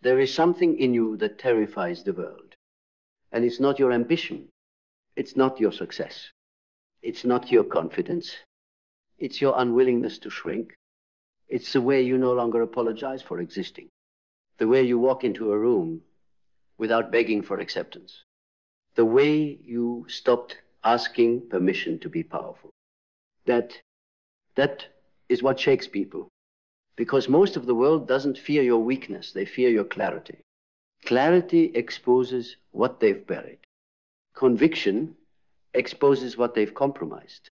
There is something in you that terrifies the world. And it's not your ambition. It's not your success. It's not your confidence. It's your unwillingness to shrink. It's the way you no longer apologize for existing. The way you walk into a room without begging for acceptance. The way you stopped asking permission to be powerful. That is what shakes people. Because most of the world doesn't fear your weakness, they fear your clarity. Clarity exposes what they've buried. Conviction exposes what they've compromised.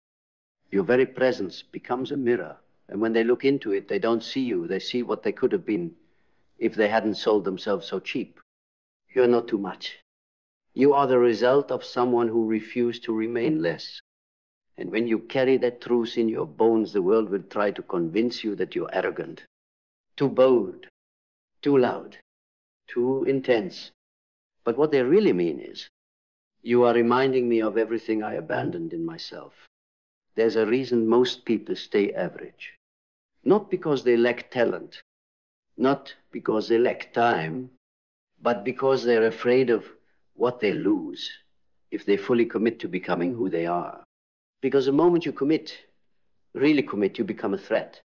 Your very presence becomes a mirror, and when they look into it, they don't see you, they see what they could have been if they hadn't sold themselves so cheap. You're not too much. You are the result of someone who refused to remain less. And when you carry that truth in your bones, the world will try to convince you that you're arrogant, too bold, too loud, too intense. But what they really mean is, you are reminding me of everything I abandoned in myself. There's a reason most people stay average. Not because they lack talent, not because they lack time, but because they're afraid of what they lose if they fully commit to becoming who they are. Because the moment you commit, really commit, you become a threat.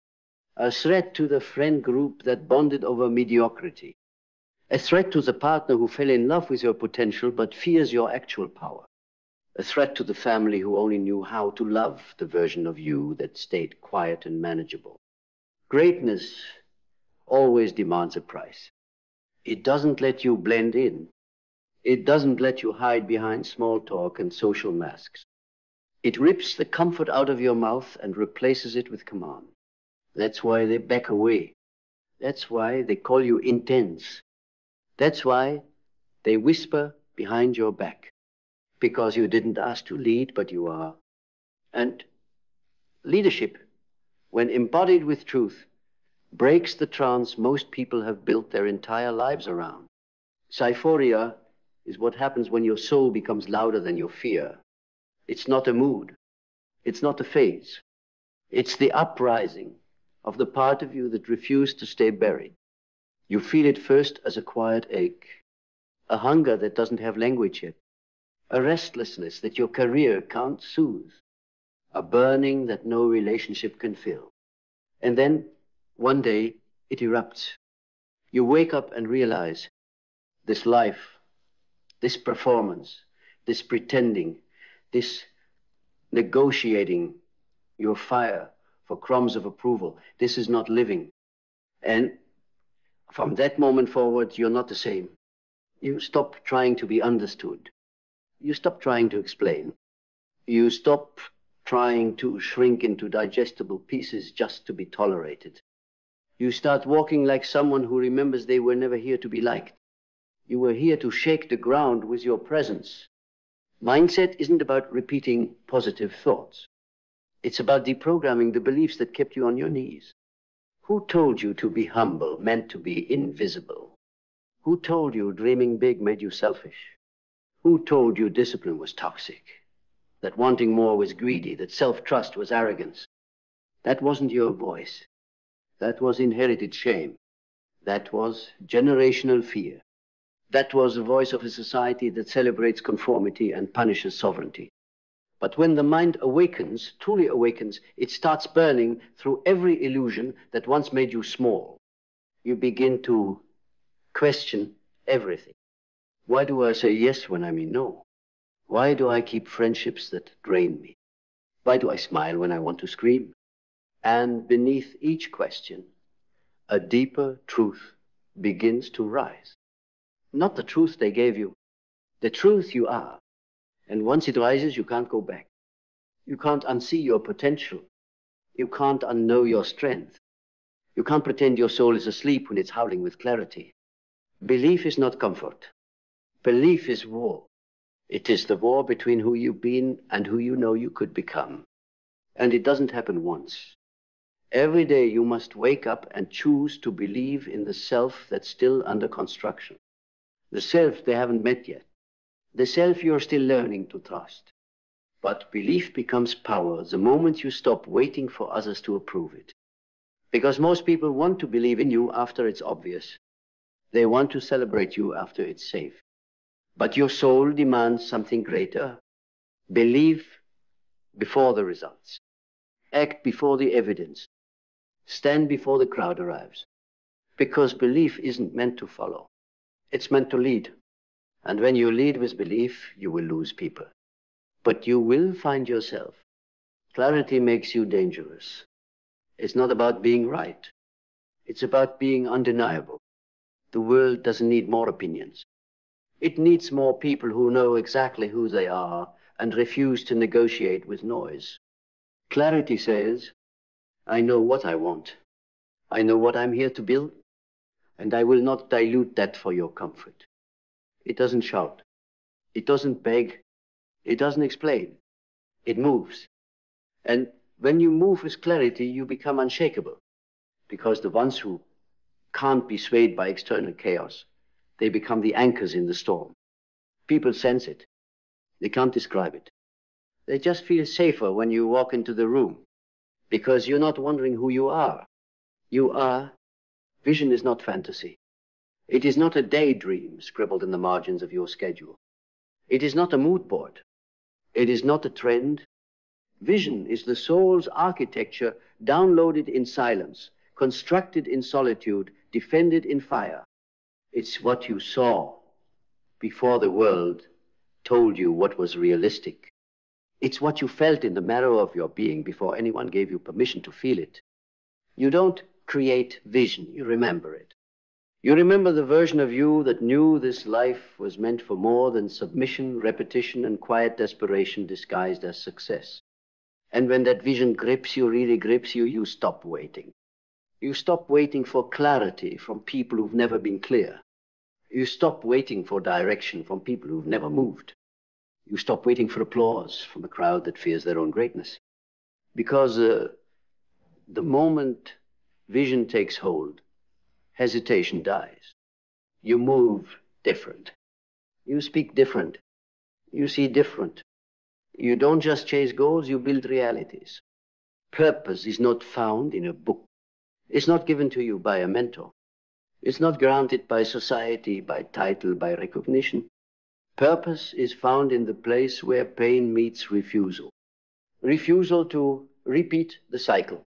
A threat to the friend group that bonded over mediocrity. A threat to the partner who fell in love with your potential but fears your actual power. A threat to the family who only knew how to love the version of you that stayed quiet and manageable. Greatness always demands a price. It doesn't let you blend in. It doesn't let you hide behind small talk and social masks. It rips the comfort out of your mouth and replaces it with command. That's why they back away. That's why they call you intense. That's why they whisper behind your back. Because you didn't ask to lead, but you are. And leadership, when embodied with truth, breaks the trance most people have built their entire lives around. Cyphoria is what happens when your soul becomes louder than your fear. It's not a mood. It's not a phase. It's the uprising of the part of you that refused to stay buried. You feel it first as a quiet ache, a hunger that doesn't have language yet, a restlessness that your career can't soothe, a burning that no relationship can fill. And then, one day, it erupts. You wake up and realize this life, this performance, this pretending, this negotiating your fire for crumbs of approval, this is not living. And from that moment forward, you're not the same. You stop trying to be understood. You stop trying to explain. You stop trying to shrink into digestible pieces just to be tolerated. You start walking like someone who remembers they were never here to be liked. You were here to shake the ground with your presence. Mindset isn't about repeating positive thoughts. It's about deprogramming the beliefs that kept you on your knees. Who told you to be humble meant to be invisible? Who told you dreaming big made you selfish? Who told you discipline was toxic? That wanting more was greedy? That self-trust was arrogance? That wasn't your voice. That was inherited shame. That was generational fear. That was the voice of a society that celebrates conformity and punishes sovereignty. But when the mind awakens, truly awakens, it starts burning through every illusion that once made you small. You begin to question everything. Why do I say yes when I mean no? Why do I keep friendships that drain me? Why do I smile when I want to scream? And beneath each question, a deeper truth begins to rise. Not the truth they gave you, the truth you are. And once it rises, you can't go back. You can't unsee your potential. You can't unknow your strength. You can't pretend your soul is asleep when it's howling with clarity. Belief is not comfort. Belief is war. It is the war between who you've been and who you know you could become. And it doesn't happen once. Every day you must wake up and choose to believe in the self that's still under construction. The self they haven't met yet. The self you're still learning to trust. But belief becomes power the moment you stop waiting for others to approve it. Because most people want to believe in you after it's obvious. They want to celebrate you after it's safe. But your soul demands something greater. Believe before the results. Act before the evidence. Stand before the crowd arrives. Because belief isn't meant to follow. It's meant to lead. And when you lead with belief, you will lose people. But you will find yourself. Clarity makes you dangerous. It's not about being right. It's about being undeniable. The world doesn't need more opinions. It needs more people who know exactly who they are and refuse to negotiate with noise. Clarity says, I know what I want. I know what I'm here to build, and I will not dilute that for your comfort. It doesn't shout. It doesn't beg. It doesn't explain. It moves. And when you move with clarity, you become unshakable, because the ones who can't be swayed by external chaos, they become the anchors in the storm. People sense it. They can't describe it. They just feel safer when you walk into the room, because you're not wondering who you are. You are. Vision is not fantasy. It is not a daydream scribbled in the margins of your schedule. It is not a mood board. It is not a trend. Vision is the soul's architecture downloaded in silence, constructed in solitude, defended in fire. It's what you saw before the world told you what was realistic. It's what you felt in the marrow of your being before anyone gave you permission to feel it. You don't create vision, you remember it. You remember the version of you that knew this life was meant for more than submission, repetition, and quiet desperation disguised as success. And when that vision grips you, really grips you, you stop waiting. You stop waiting for clarity from people who've never been clear. You stop waiting for direction from people who've never moved. You stop waiting for applause from a crowd that fears their own greatness. Because the moment vision takes hold, hesitation dies. You move different. You speak different. You see different. You don't just chase goals, you build realities. Purpose is not found in a book. It's not given to you by a mentor. It's not granted by society, by title, by recognition. Purpose is found in the place where pain meets refusal. Refusal to repeat the cycle.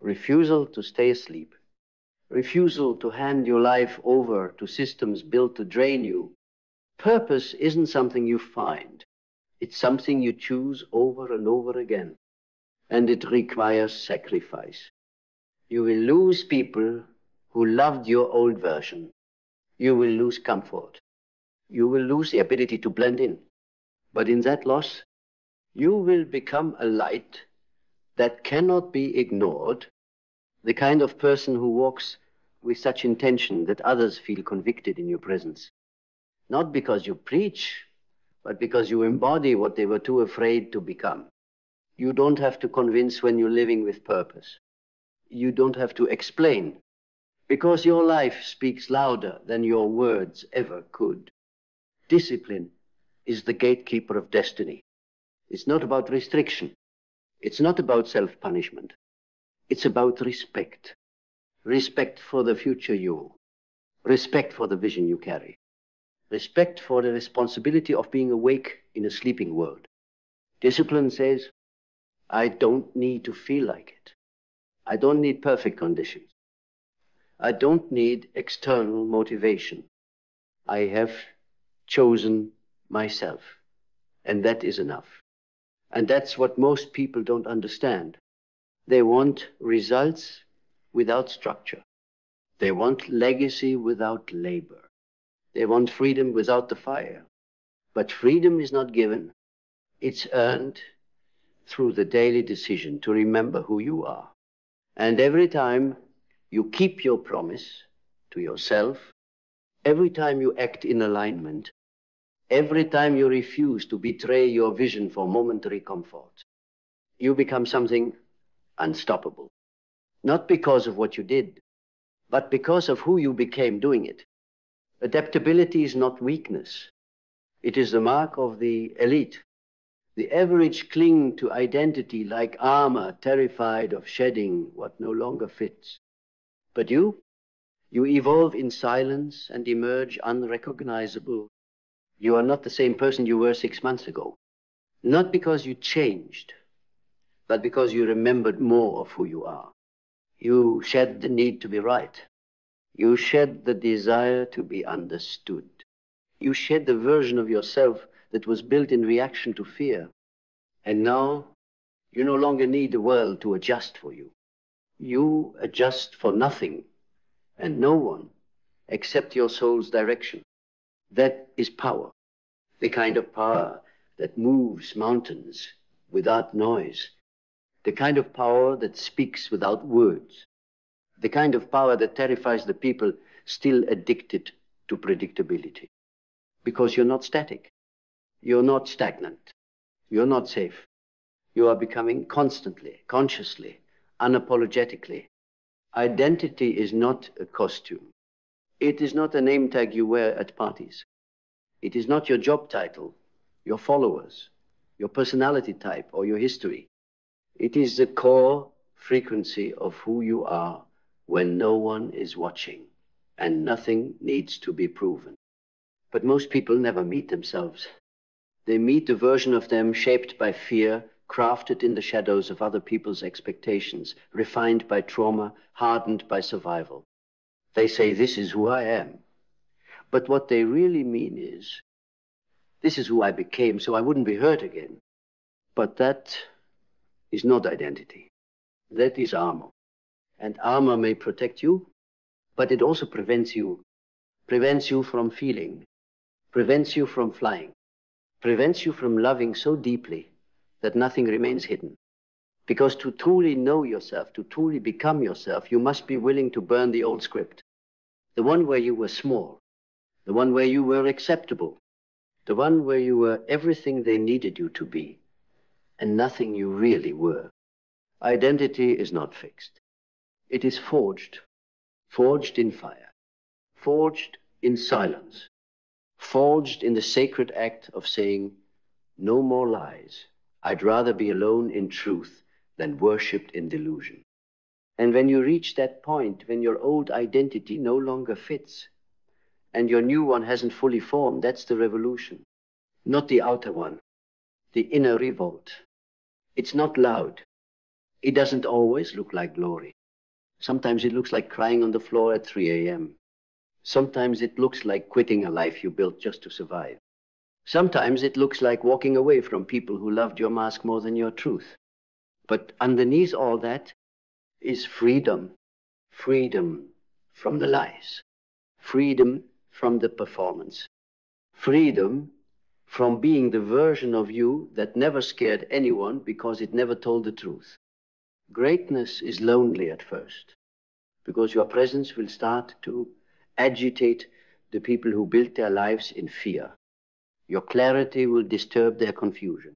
Refusal to stay asleep. Refusal to hand your life over to systems built to drain you. Purpose isn't something you find. It's something you choose over and over again. And it requires sacrifice. You will lose people who loved your old version. You will lose comfort. You will lose the ability to blend in. But in that loss, you will become a light that cannot be ignored, the kind of person who walks with such intention that others feel convicted in your presence. Not because you preach, but because you embody what they were too afraid to become. You don't have to convince when you're living with purpose. You don't have to explain, because your life speaks louder than your words ever could. Discipline is the gatekeeper of destiny. It's not about restriction. It's not about self-punishment. It's about respect. Respect for the future you. Respect for the vision you carry. Respect for the responsibility of being awake in a sleeping world. Discipline says, I don't need to feel like it. I don't need perfect conditions. I don't need external motivation. I have chosen myself, and that is enough. And that's what most people don't understand. They want results without structure. They want legacy without labor. They want freedom without the fire. But freedom is not given. It's earned through the daily decision to remember who you are. And every time you keep your promise to yourself, every time you act in alignment, every time you refuse to betray your vision for momentary comfort, you become something unstoppable. Not because of what you did, but because of who you became doing it. Adaptability is not weakness. It is the mark of the elite. The average cling to identity like armor, terrified of shedding what no longer fits. But you You evolve in silence and emerge unrecognizable. You are not the same person you were 6 months ago. Not because you changed, but because you remembered more of who you are. You shed the need to be right. You shed the desire to be understood. You shed the version of yourself that was built in reaction to fear. And now you no longer need the world to adjust for you. You adjust for nothing and no one except your soul's direction. That is power. The kind of power that moves mountains without noise. The kind of power that speaks without words. The kind of power that terrifies the people still addicted to predictability. Because you're not static. You're not stagnant. You're not safe. You are becoming constantly, consciously, unapologetically. Identity is not a costume. It is not a name tag you wear at parties. It is not your job title, your followers, your personality type, or your history. It is the core frequency of who you are when no one is watching and nothing needs to be proven. But most people never meet themselves. They meet a version of them shaped by fear, crafted in the shadows of other people's expectations, refined by trauma, hardened by survival. They say, this is who I am. But what they really mean is, this is who I became, so I wouldn't be hurt again. But that is not identity. That is armor. And armor may protect you, but it also prevents you from feeling, prevents you from flying, prevents you from loving so deeply that nothing remains hidden. Because to truly know yourself, to truly become yourself, you must be willing to burn the old script. The one where you were small, the one where you were acceptable, the one where you were everything they needed you to be, and nothing you really were. Identity is not fixed. It is forged, forged in fire, forged in silence, forged in the sacred act of saying, no more lies. I'd rather be alone in truth than worshipped in delusion. And when you reach that point, when your old identity no longer fits, and your new one hasn't fully formed, that's the revolution. Not the outer one, the inner revolt. It's not loud. It doesn't always look like glory. Sometimes it looks like crying on the floor at 3 a.m. Sometimes it looks like quitting a life you built just to survive. Sometimes it looks like walking away from people who loved your mask more than your truth. But underneath all that is freedom. Freedom from the lies. Freedom from the performance. Freedom from being the version of you that never scared anyone because it never told the truth. Greatness is lonely at first because your presence will start to agitate the people who built their lives in fear. Your clarity will disturb their confusion.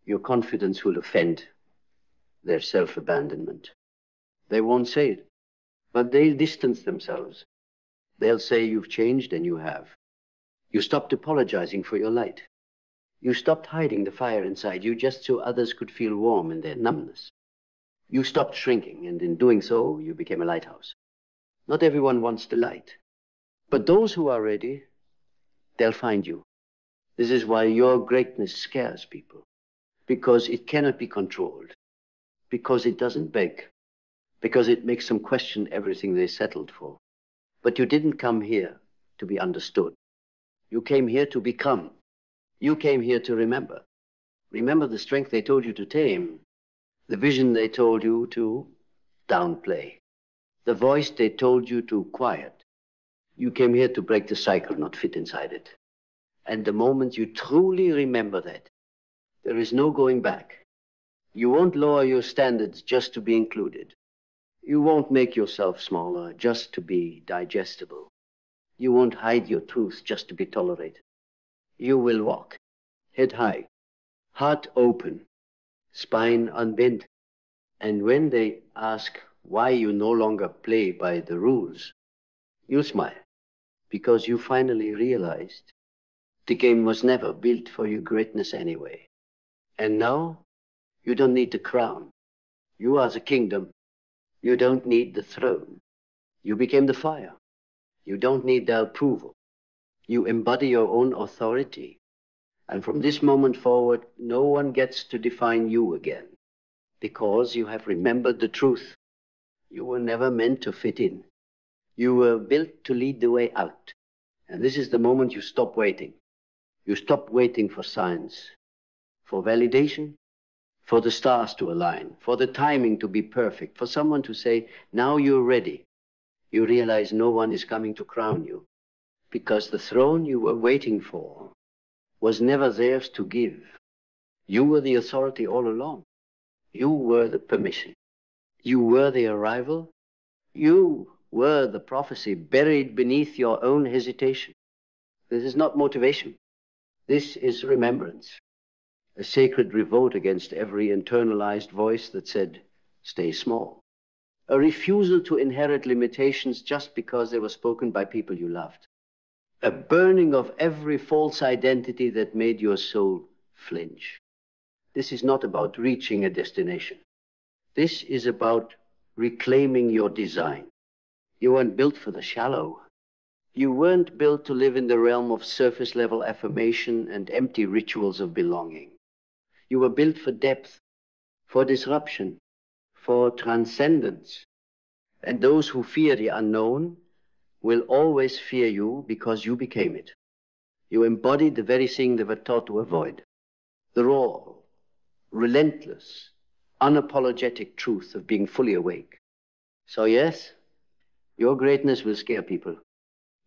Your confidence will offend their self-abandonment. They won't say it, but they'll distance themselves. They'll say you've changed, and you have. You stopped apologizing for your light. You stopped hiding the fire inside you just so others could feel warm in their numbness. You stopped shrinking, and in doing so, you became a lighthouse. Not everyone wants the light, but those who are ready, they'll find you. This is why your greatness scares people, because it cannot be controlled, because it doesn't beg, because it makes them question everything they settled for. But you didn't come here to be understood. You came here to become. You came here to remember. Remember the strength they told you to tame, the vision they told you to downplay, the voice they told you to quiet. You came here to break the cycle, not fit inside it. And the moment you truly remember that, there is no going back. You won't lower your standards just to be included. You won't make yourself smaller just to be digestible. You won't hide your truth just to be tolerated. You will walk, head high, heart open, spine unbent. And when they ask why you no longer play by the rules, you smile, because you finally realized the game was never built for your greatness anyway. And now, you don't need the crown. You are the kingdom. You don't need the throne. You became the fire. You don't need their approval. You embody your own authority. And from this moment forward, no one gets to define you again, because you have remembered the truth. You were never meant to fit in. You were built to lead the way out. And this is the moment you stop waiting. You stop waiting for signs, for validation, for the stars to align, for the timing to be perfect, for someone to say, now you're ready. You realize no one is coming to crown you, because the throne you were waiting for was never theirs to give. You were the authority all along. You were the permission. You were the arrival. You were the prophecy buried beneath your own hesitation. This is not motivation. This is remembrance. A sacred revolt against every internalized voice that said, stay small. A refusal to inherit limitations just because they were spoken by people you loved. A burning of every false identity that made your soul flinch. This is not about reaching a destination. This is about reclaiming your design. You weren't built for the shallow. You weren't built to live in the realm of surface-level affirmation and empty rituals of belonging. You were built for depth, for disruption, for transcendence. And those who fear the unknown will always fear you because you became it. You embodied the very thing they were taught to avoid. The raw, relentless, unapologetic truth of being fully awake. So yes, your greatness will scare people.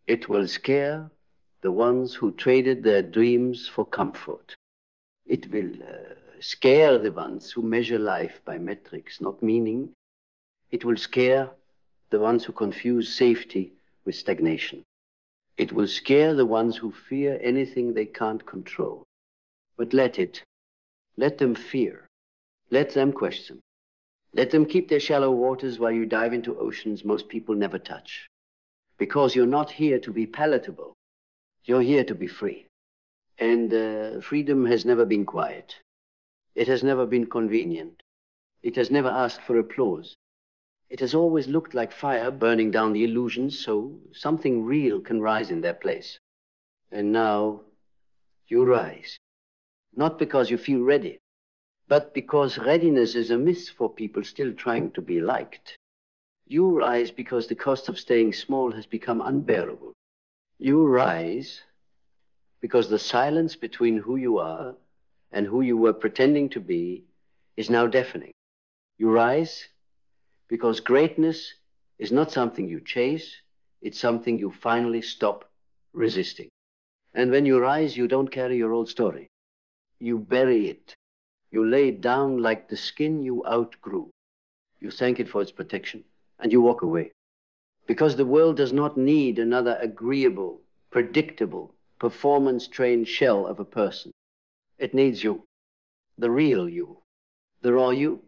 It will scare the ones who traded their dreams for comfort. It will scare the ones who measure life by metrics, not meaning. It will scare the ones who confuse safety with stagnation. It will scare the ones who fear anything they can't control. But let it. Let them fear. Let them question. Let them keep their shallow waters while you dive into oceans most people never touch. Because you're not here to be palatable. You're here to be free. And freedom has never been quiet. It has never been convenient. It has never asked for applause. It has always looked like fire burning down the illusions so something real can rise in their place. And now you rise. Not because you feel ready, but because readiness is a myth for people still trying to be liked. You rise because the cost of staying small has become unbearable. You rise because the silence between who you are and who you were pretending to be is now deafening. You rise because greatness is not something you chase, it's something you finally stop resisting. And when you rise, you don't carry your old story. You bury it. You lay it down like the skin you outgrew. You thank it for its protection, and you walk away. Because the world does not need another agreeable, predictable, performance-trained shell of a person. It needs you, the real you, the raw you,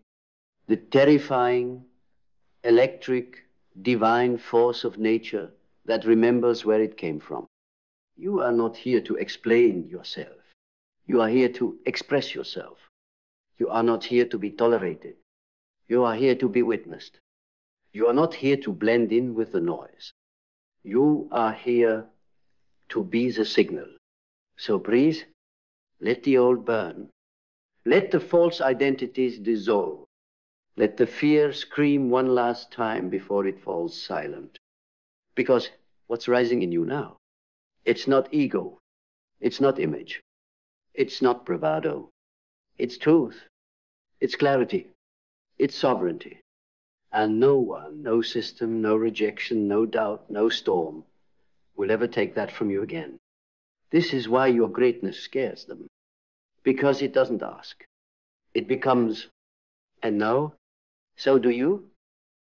the terrifying, electric, divine force of nature that remembers where it came from. You are not here to explain yourself. You are here to express yourself. You are not here to be tolerated. You are here to be witnessed. You are not here to blend in with the noise. You are here to be the signal. So breathe, let the old burn. Let the false identities dissolve. Let the fear scream one last time before it falls silent. Because what's rising in you now? It's not ego. It's not image. It's not bravado. It's truth. It's clarity. It's sovereignty. And no one, no system, no rejection, no doubt, no storm will ever take that from you again. This is why your greatness scares them. Because it doesn't ask. It becomes, and now, so do you?